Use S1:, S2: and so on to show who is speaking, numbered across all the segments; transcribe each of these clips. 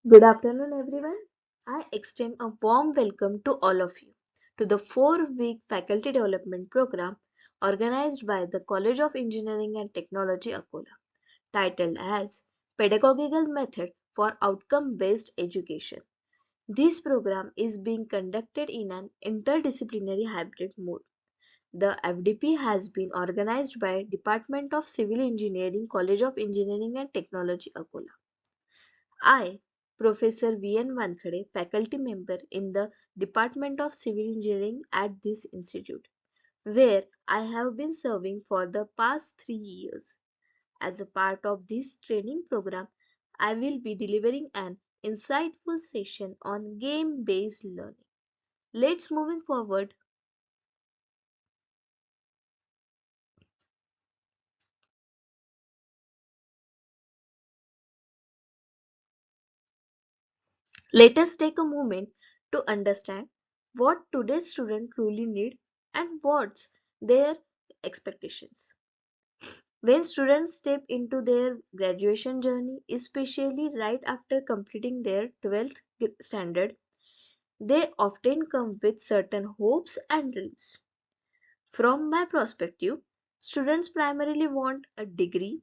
S1: Good afternoon, everyone. I extend a warm welcome to all of you to the 4-week faculty development program organized by the College of Engineering and Technology, Akola, titled as Pedagogical Method for Outcome-Based Education. This program is being conducted in an interdisciplinary hybrid mode. The FDP has been organized by Department of Civil Engineering, College of Engineering and Technology, Akola. I, Professor V. N. Wankhade, faculty member in the Department of Civil Engineering at this institute, where I have been serving for the past 3 years. As a part of this training program, I will be delivering an insightful session on game-based learning. Let's moving forward. Let us take a moment to understand what today's students truly need and what's their expectations. When students step into their graduation journey, especially right after completing their 12th standard, they often come with certain hopes and dreams. From my perspective, students primarily want a degree,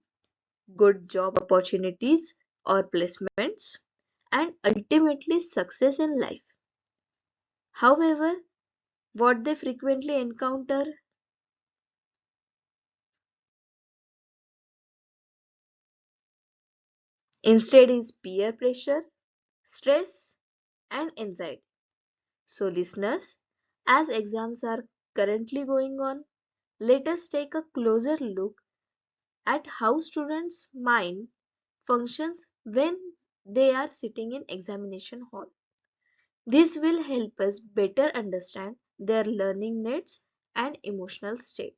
S1: good job opportunities or placements, and ultimately success in life. However, what they frequently encounter instead is peer pressure, stress, and anxiety. So, listeners, as exams are currently going on, let us take a closer look at how students' mind functions when they are sitting in examination hall. This will help us better understand their learning needs and emotional state.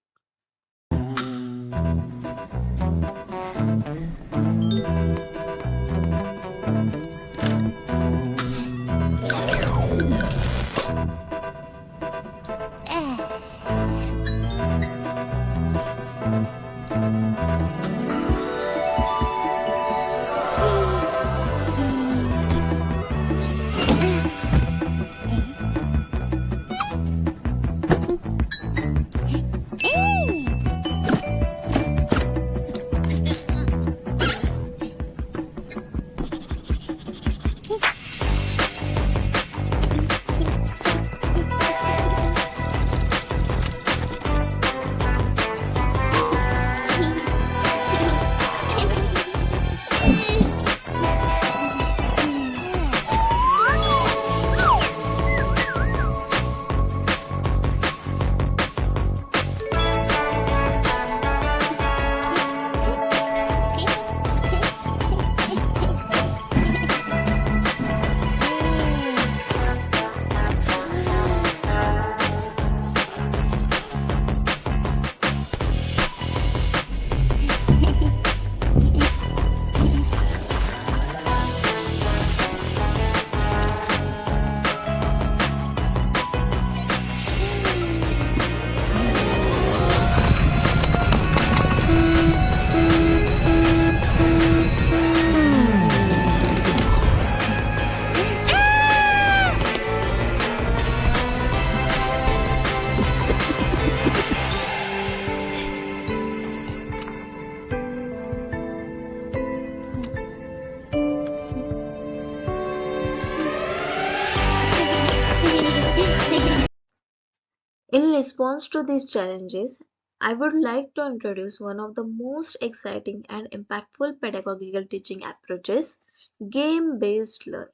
S1: In response to these challenges, I would like to introduce one of the most exciting and impactful pedagogical teaching approaches, game-based learning.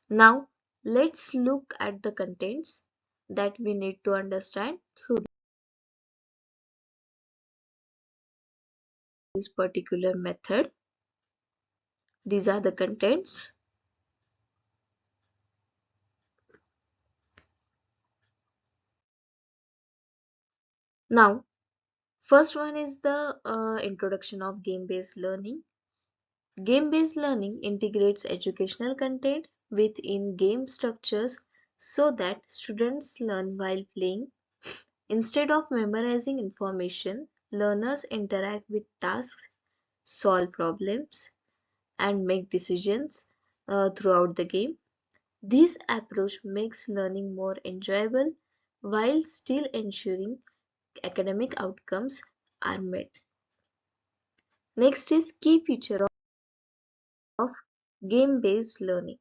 S1: Now, let's look at the contents that we need to understand through this particular method. These are the contents. Now, first one is the introduction of game-based learning. Game-based learning integrates educational content within game structures so that students learn while playing. Instead of memorizing information, learners interact with tasks, solve problems, and make decisions throughout the game. This approach makes learning more enjoyable while still ensuring academic outcomes are met. Next is key feature of game-based learning.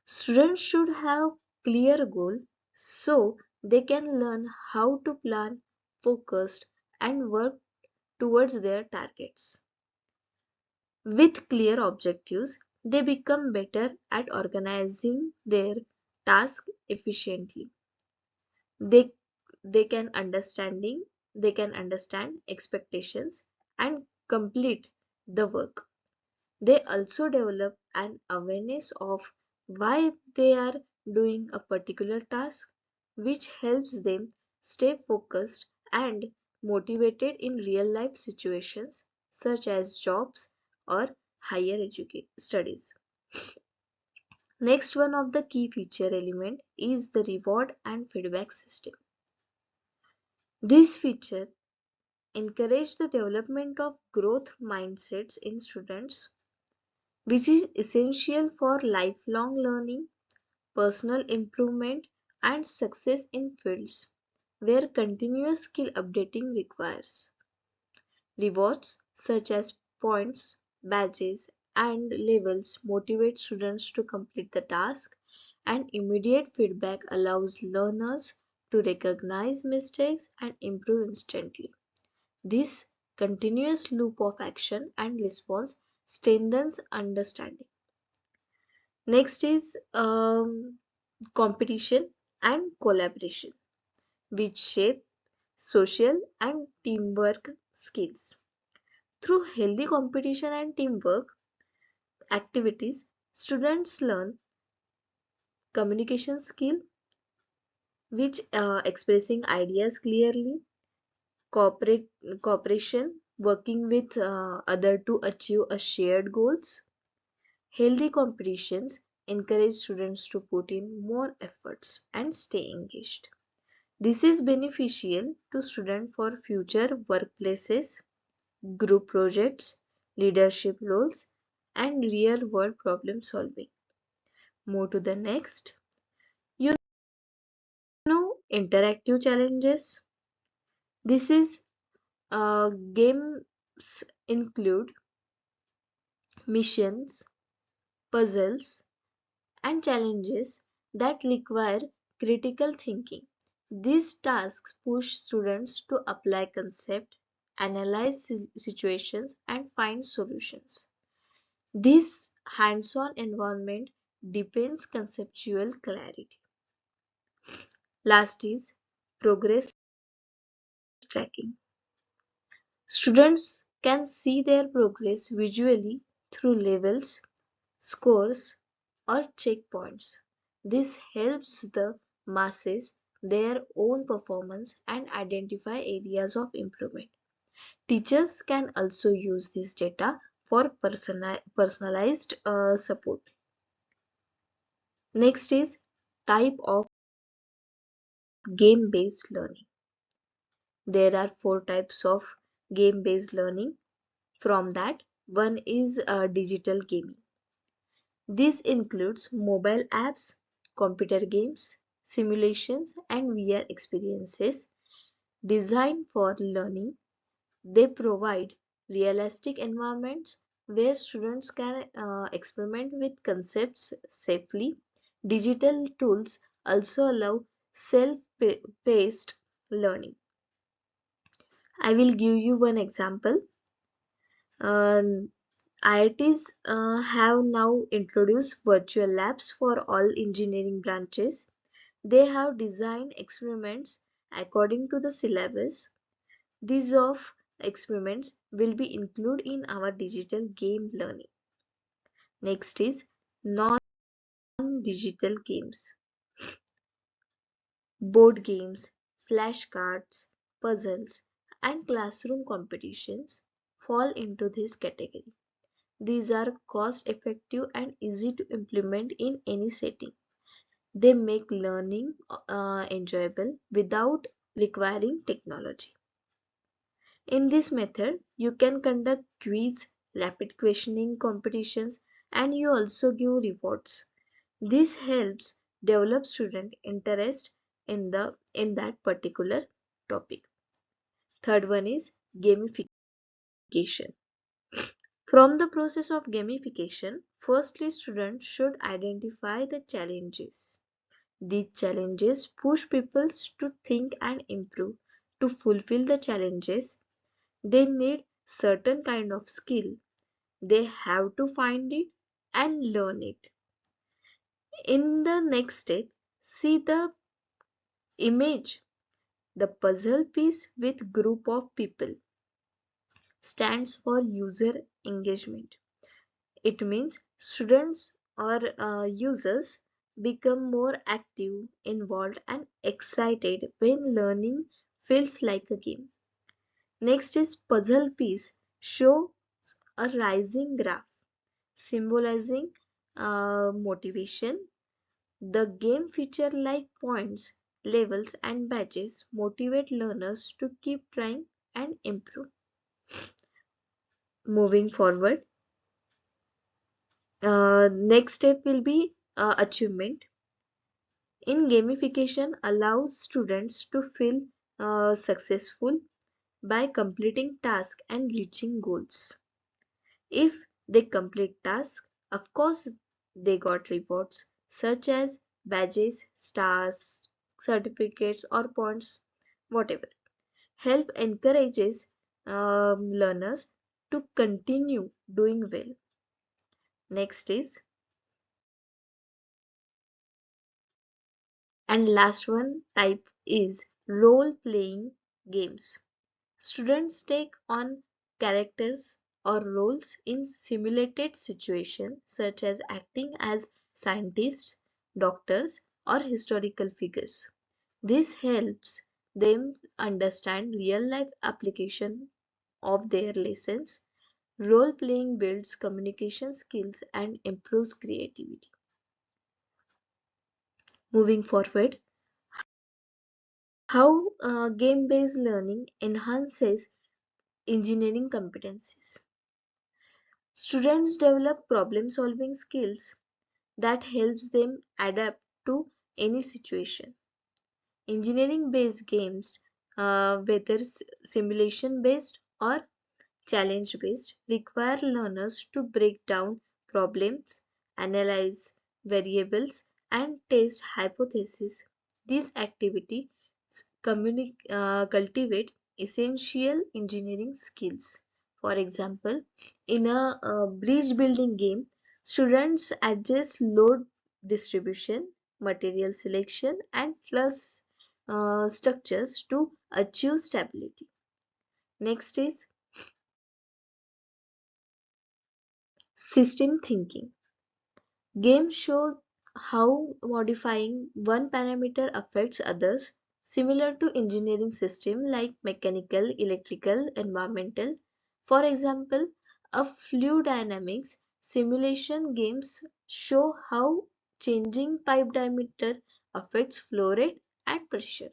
S1: Students should have clear goal so they can learn how to plan, focus, and work towards their targets. With clear objectives, they become better at organizing their tasks efficiently. They they can understanding they can understand expectations and complete the work. They also develop an awareness of why they are doing a particular task, which helps them stay focused and motivated in real life situations such as jobs or higher education studies. Next one of the key feature element is the reward and feedback system. This feature encourages the development of growth mindsets in students, which is essential for lifelong learning, personal improvement, and success in fields where continuous skill updating requires. Rewards such as points, badges, and levels motivate students to complete the task, and immediate feedback allows learners to recognize mistakes and improve instantly. This continuous loop of action and response strengthens understanding. Next is competition and collaboration, which shape social and teamwork skills. Through healthy competition and teamwork activities, students learn communication skill, which expressing ideas clearly, cooperate, cooperation, working with other to achieve a shared goals. Healthy competitions encourage students to put in more efforts and stay engaged. This is beneficial to students for future workplaces, group projects, leadership roles, and real world problem solving. Move to the next. You interactive challenges. This is games include missions, puzzles, and challenges that require critical thinking. These tasks push students to apply concepts, analyze situations, and find solutions. This hands-on environment deepens conceptual clarity. Last is progress tracking. Students can see their progress visually through levels, scores, or checkpoints. This helps the masses their own performance and identify areas of improvement. Teachers can also use this data for personalized support. Next is type of game-based learning. There are four types of game-based learning. From that, one is digital gaming. This includes mobile apps, computer games, simulations, and VR experiences designed for learning. They provide realistic environments where students can experiment with concepts safely. Digital tools also allow self-paced learning. I will give you one example. IITs have now introduced virtual labs for all engineering branches. They have designed experiments according to the syllabus. These of experiments will be included in our digital game learning. Next is non-digital games. Board games, flashcards, puzzles, and classroom competitions fall into this category. These are cost effective and easy to implement in any setting. They make learning enjoyable without requiring technology. In this method, you can conduct quiz, rapid questioning competitions, and you also give rewards. This helps develop student interest in that particular topic. Third one is gamification. From the process of gamification, firstly students should identify the challenges. These challenges push people to think and improve. To fulfill the challenges, they need certain kind of skill. They have to find it and learn it. In the next step, see the image. The puzzle piece with group of people stands for user engagement. It means students or users become more active, involved, and excited when learning feels like a game. Next is puzzle piece shows a rising graph symbolizing motivation. The game feature like points, levels, and badges motivate learners to keep trying and improve. Moving forward, next step will be achievement. In gamification allows students to feel successful by completing tasks and reaching goals. If they complete tasks, of course they got rewards such as badges, stars, certificates or points, whatever. Help encourages learners to continue doing well. Next is, and last one type is role playing games. Students take on characters or roles in simulated situations such as acting as scientists, doctors, or historical figures. This helps them understand real life application of their lessons. Role playing builds communication skills and improves creativity. Moving forward, how game based learning enhances engineering competencies. Students develop problem solving skills that helps them adapt to any situation. Engineering based games, whether simulation based or challenge based, require learners to break down problems, analyze variables, and test hypotheses. These activities cultivate essential engineering skills. For example, in a bridge building game, students adjust load distribution, material selection, and truss structures to achieve stability. Next is system thinking. Games show how modifying one parameter affects others, similar to engineering systems like mechanical, electrical, environmental. For example, a fluid dynamics simulation games show how changing pipe diameter affects flow rate and pressure.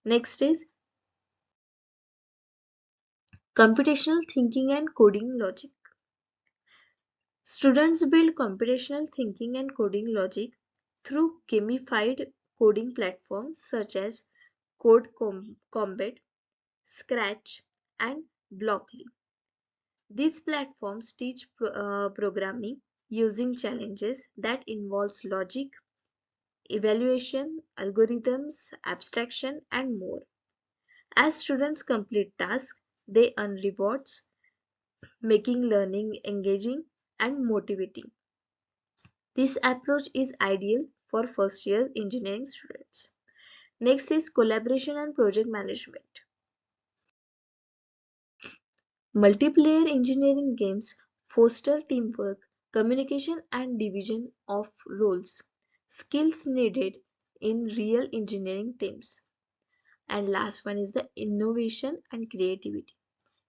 S1: Next is computational thinking and coding logic. Students build computational thinking and coding logic through gamified coding platforms such as Combat, Scratch, and Blockly. These platforms teach programming using challenges that involves logic, evaluation, algorithms, abstraction, and more. As students complete tasks, they earn rewards, making learning engaging and motivating. This approach is ideal for first year engineering students. Next is collaboration and project management. Multiplayer engineering games foster teamwork, communication, and division of roles, skills needed in real engineering teams. And last one is the innovation and creativity.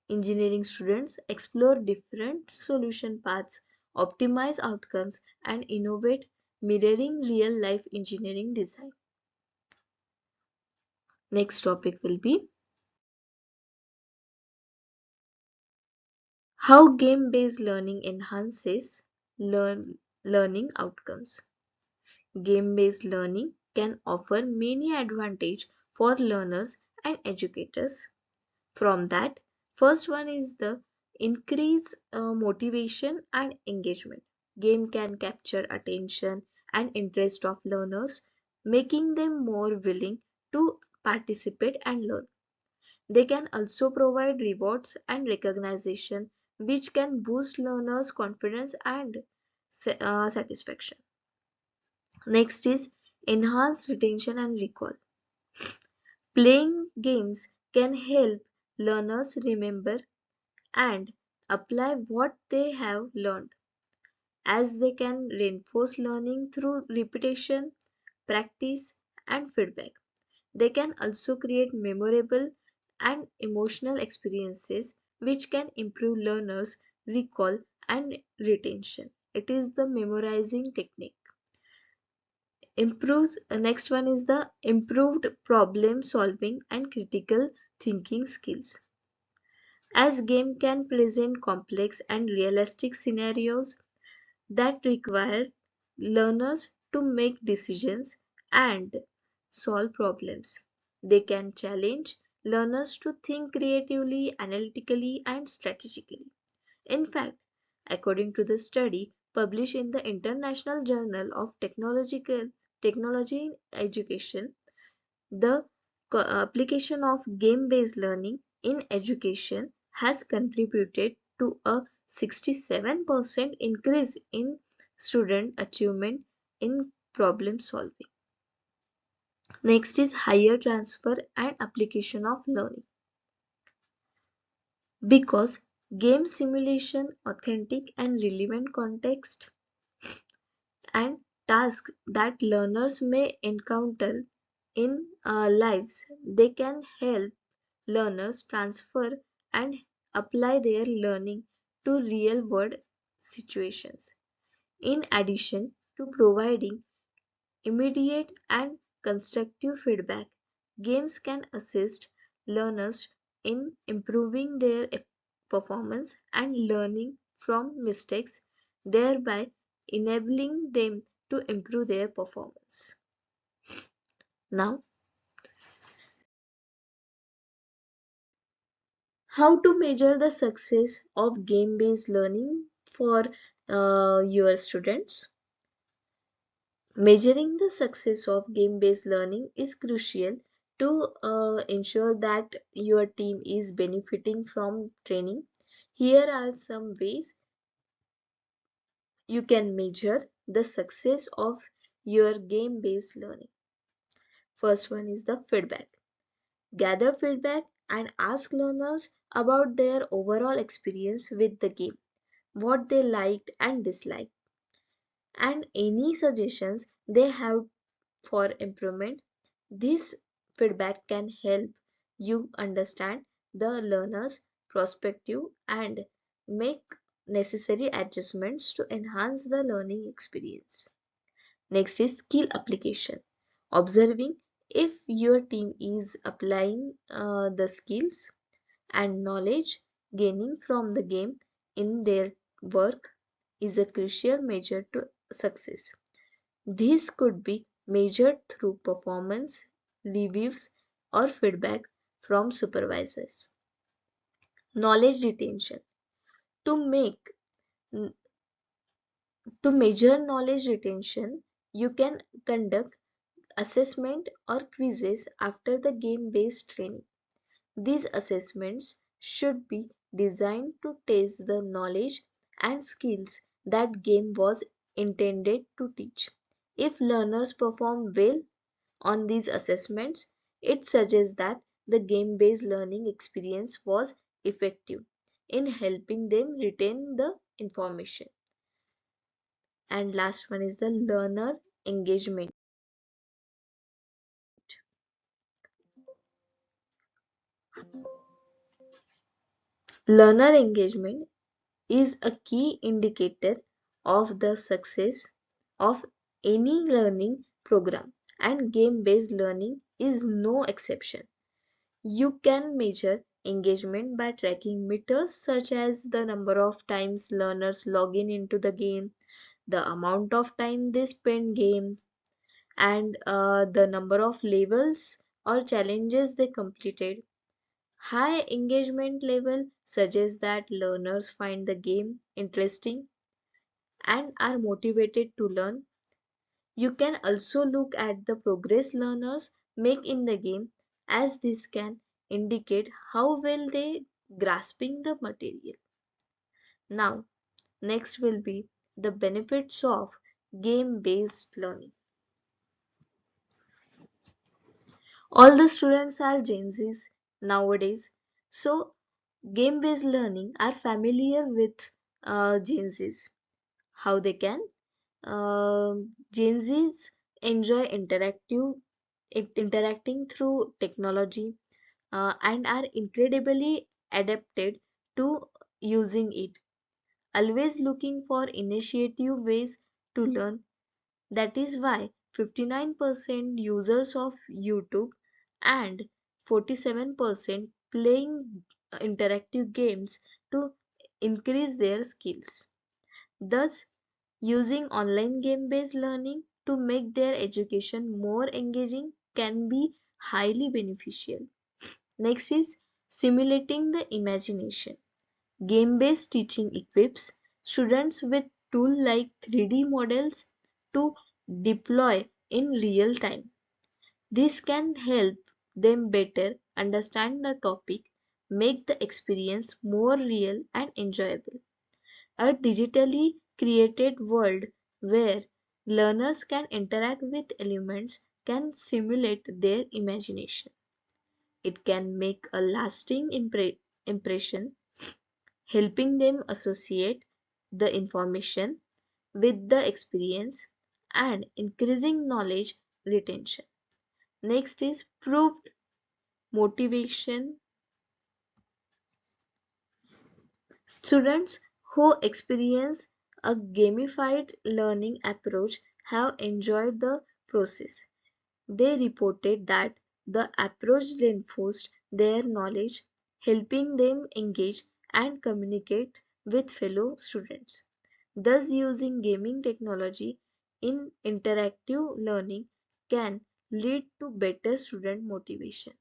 S1: Engineering students explore different solution paths, optimize outcomes, and innovate, mirroring real life engineering design. Next topic will be How game-based learning enhances learning outcomes. Game-based learning can offer many advantages for learners and educators. From that, first one is the increase motivation and engagement. Game can capture attention and interest of learners, making them more willing to participate and learn. They can also provide rewards and recognition, which can boost learners' confidence and satisfaction. Next is enhanced retention and recall. Playing games can help learners remember and apply what they have learned, as they can reinforce learning through repetition, practice, and feedback. They can also create memorable and emotional experiences which can improve learners' recall and retention. It is the memorizing technique. Improves Next one is the improved problem solving and critical thinking skills. As game can present complex and realistic scenarios that require learners to make decisions and solve problems. They can challenge learners to think creatively, analytically, and strategically. In fact, according to the study published in the International Journal of Technology in Education, the application of game-based learning in education has contributed to a 67% increase in student achievement in problem solving. Next is higher transfer and application of learning. Because game simulation authentic and relevant context and tasks that learners may encounter in lives, they can help learners transfer and apply their learning to real world situations. In addition to providing immediate and constructive feedback, games can assist learners in improving their performance and learning from mistakes, thereby enabling them to improve their performance. Now, how to measure the success of game-based learning for your students? Measuring the success of game-based learning is crucial to ensure that your team is benefiting from training. Here are some ways you can measure the success of your game-based learning. First one is the feedback. Gather feedback and ask learners about their overall experience with the game, what they liked and disliked, and any suggestions they have for improvement. This feedback can help you understand the learner's perspective and make necessary adjustments to enhance the learning experience. Next is skill application. Observing if your team is applying the skills and knowledge gaining from the game in their work is a crucial measure to success. This could be measured through performance reviews or feedback from supervisors. Knowledge retention. To make to measure knowledge retention, you can conduct assessment or quizzes after the game-based training. These assessments should be designed to test the knowledge and skills that game was intended to teach. If learners perform well on these assessments, it suggests that the game-based learning experience was effective in helping them retain the information. And last one is the learner engagement. Learner engagement is a key indicator of the success of any learning program, and game based learning is no exception. You can measure engagement by tracking meters such as the number of times learners log in into the game, the amount of time they spend game, and the number of levels or challenges they completed. High engagement level suggests that learners find the game interesting and are motivated to learn. You can also look at the progress learners make in the game, as this can indicate how well they grasping the material. Now, next will be the benefits of game based learning. All the students are Gen Zs nowadays, so game based learning are familiar with Gen Zs. How they can? Gen Zs enjoy interacting through technology and are incredibly adapted to using it, always looking for initiative ways to learn. That is why 59% users of YouTube and 47% playing interactive games to increase their skills. Thus, using online game based learning to make their education more engaging can be highly beneficial. Next is simulating the imagination. Game based teaching equips students with tools like 3D models to deploy in real time. This can help them better understand the topic, make the experience more real and enjoyable. A digitally created world where learners can interact with elements can simulate their imagination. It can make a lasting impression, helping them associate the information with the experience and increasing knowledge retention. Next is proved motivation. Students who experience a gamified learning approach have enjoyed the process. They reported that the approach reinforced their knowledge, helping them engage and communicate with fellow students. Thus, using gaming technology in interactive learning can lead to better student motivation.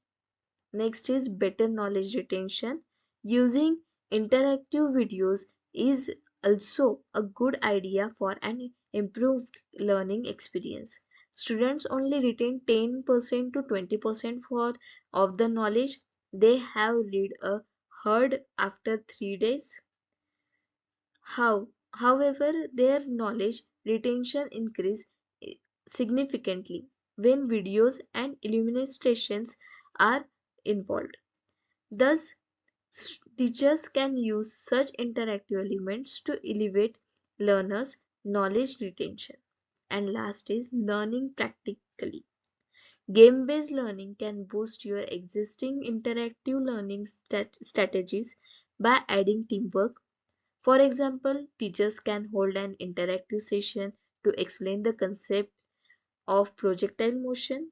S1: Next is better knowledge retention. Using interactive videos is also a good idea for an improved learning experience. Students only retain 10% to 20% of the knowledge they have read or heard after 3 days. However, their knowledge retention increase significantly when videos and illustrations are involved. Thus, teachers can use such interactive elements to elevate learners' knowledge retention. And last is learning practically. Game based learning can boost your existing interactive learning strategies by adding teamwork. For example, teachers can hold an interactive session to explain the concept of projectile motion.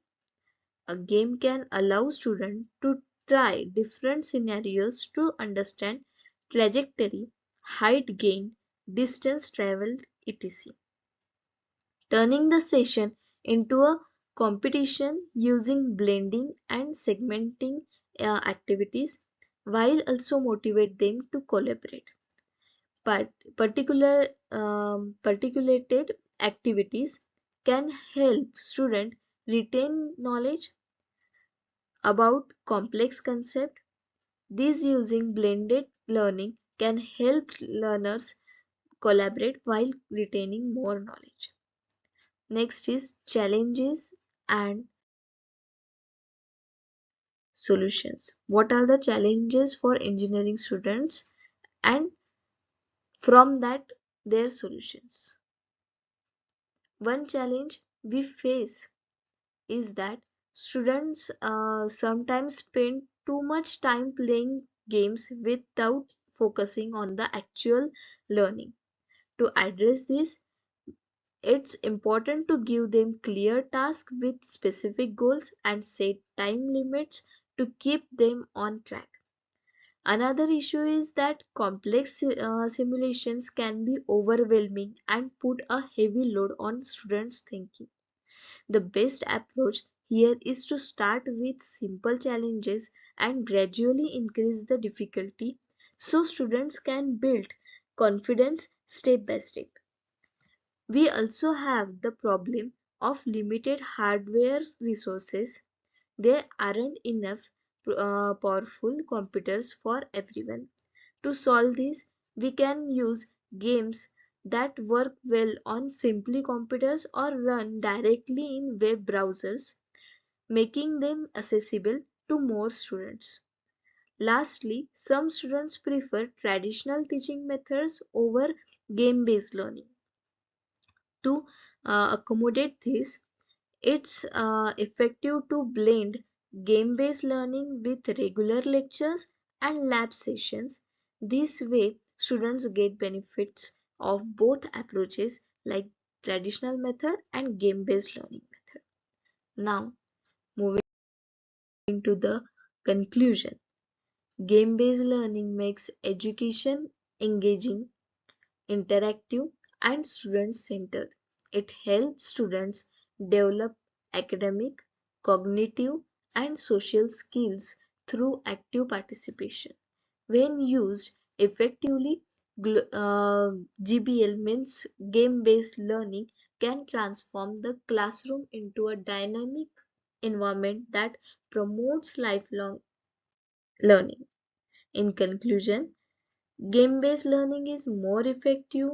S1: A game can allow students to try different scenarios to understand trajectory, height gained, distance traveled, etc. Turning the session into a competition using blending and segmenting activities while also motivate them to collaborate. But particulated activities can help students retain knowledge about complex concepts. These using blended learning can help learners collaborate while retaining more knowledge. Next is challenges and solutions. What are the challenges for engineering students, and from that their solutions? One challenge we face is that students sometimes spend too much time playing games without focusing on the actual learning. To address this, it's important to give them clear tasks with specific goals and set time limits to keep them on track. Another issue is that complex simulations can be overwhelming and put a heavy load on students' thinking. The best approach here is to start with simple challenges and gradually increase the difficulty so students can build confidence step by step. We also have the problem of limited hardware resources. There aren't enough powerful computers for everyone. To solve this, we can use games that work well on simple computers or run directly in web browsers, making them accessible to more students. Lastly, some students prefer traditional teaching methods over game based learning. To accommodate this, it's effective to blend game based learning with regular lectures and lab sessions. This way, students get benefits of both approaches like traditional method and game based learning method. Now, moving to the conclusion. Game based learning makes education engaging, interactive, and student centered. It helps students develop academic, cognitive, and social skills through active participation. When used effectively, GBL means game based learning can transform the classroom into a dynamic environment that promotes lifelong learning. In conclusion, game based learning is more effective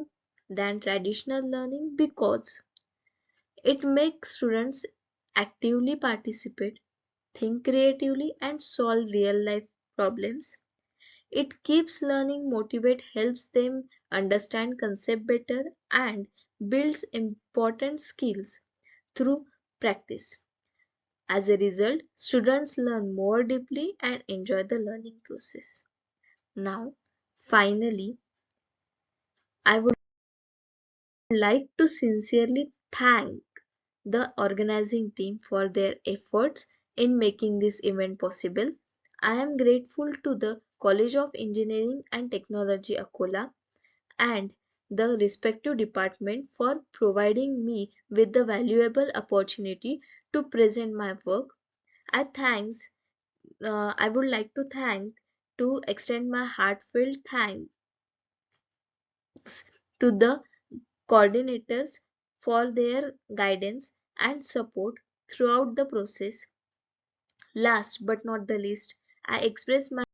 S1: than traditional learning because it makes students actively participate, think creatively, and solve real life problems. It keeps learning motivate, helps them understand concept better, and builds important skills through practice. As a result, students learn more deeply and enjoy the learning process. Now, finally, I would like to sincerely thank the organizing team for their efforts in making this event possible. I am grateful to the College of Engineering and Technology Akola and the respective department for providing me with the valuable opportunity to present my work. I would like to extend my heartfelt thanks to the coordinators for their guidance and support throughout the process. Last but not the least, I express my